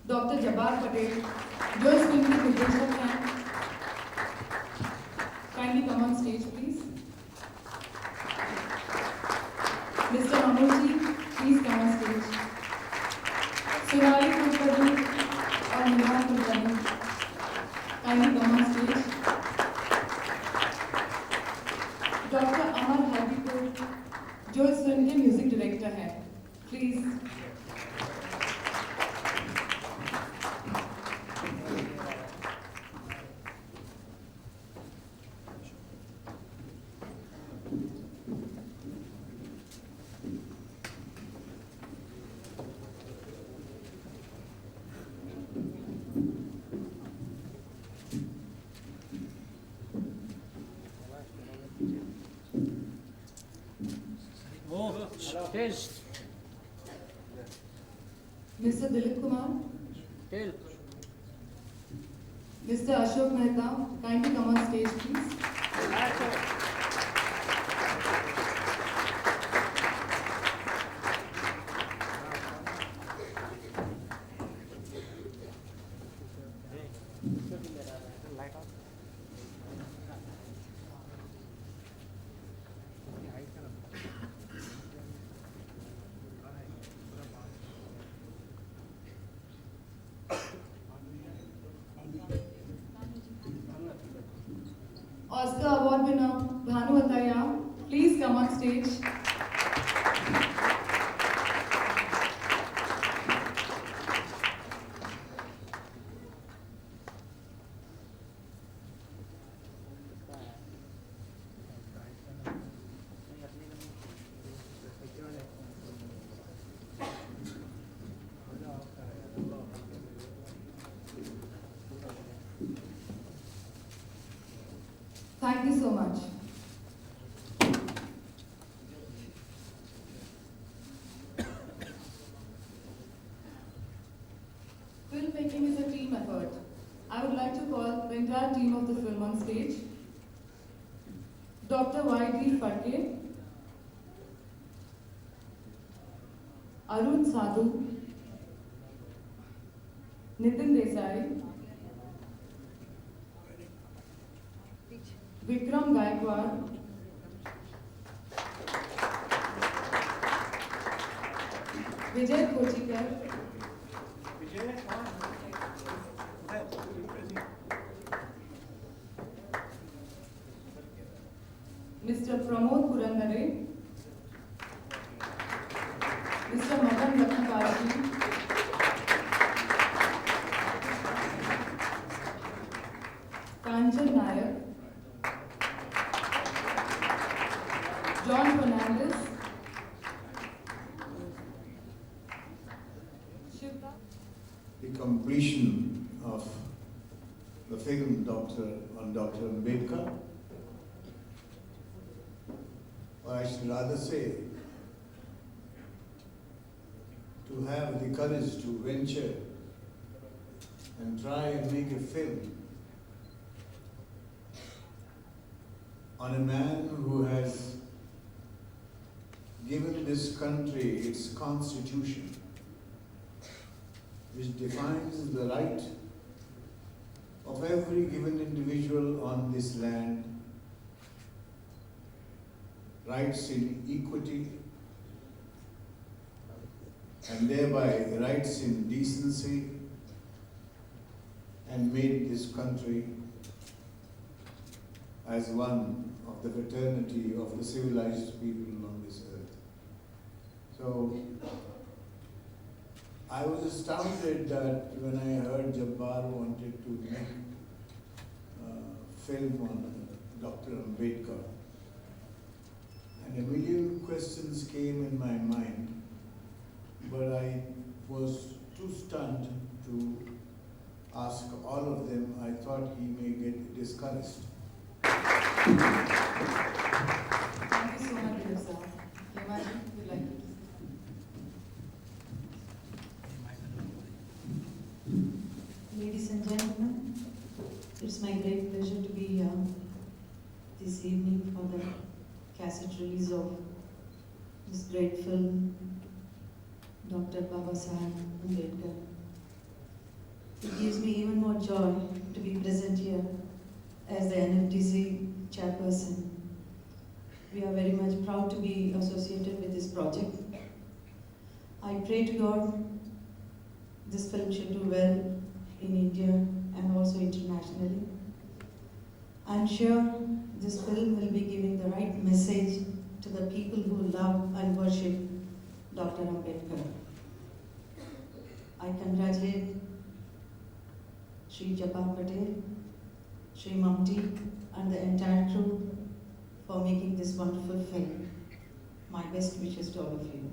Dr. Jabbar Patel, जो इस film के निर्देशक हैं, kindly come on stage please. Mr. Mamurji, please come on stage. Sonali Kulkarni और निहाल Kulkarni, kindly come on stage. Dr. Amar Habibur, जो इस फिल्म के म्यूजिक डायरेक्टर हैं, please. Mr. Dilip Kumar, Mr. Ashok Mehta, kindly come on stage please. Oscar Award winner Bhanu Ataya, please come on stage. Thank you so much. Filmmaking is a team effort. I would like to call the entire team of the film on stage. Dr. Y.D. Phadke, Arun Sadhu, Nitin Desai, Vikram Gaikwad, Vijay Kochikar, Mr. Pramod Purandare, Mr. Madan Ratnapalji, Kanchan Nayak, John Fernandez, the completion of the film on Dr. Ambedkar, or I should rather say, to have the courage to venture and try and make a film on a man who has given this country its constitution, which defines the right of every given individual on this land, rights in equity, and thereby rights in decency, and made this country as one of the fraternity of the civilized people on this earth. So, I was astounded that when I heard Jabbar wanted to make a film on Dr. Ambedkar, and a million questions came in my mind, but I was too stunned to ask all of them. I thought he may get discouraged. Thank you so much, dear sir. Imagine you like it. Ladies and gentlemen, it's my great pleasure to be here this evening for the cassette release of this great film, Dr. Babasaheb Ambedkar. It gives me even more joy to be present here as the NFDC chairperson. We are very much proud to be associated with this project. I pray to God this film should do well in India and also internationally. I'm sure this film will be giving the right message to the people who love and worship Dr. Ambedkar. I congratulate Sri Jabbar Patel, Sri Mamti and the entire crew for making this wonderful film. My best wishes to all of you.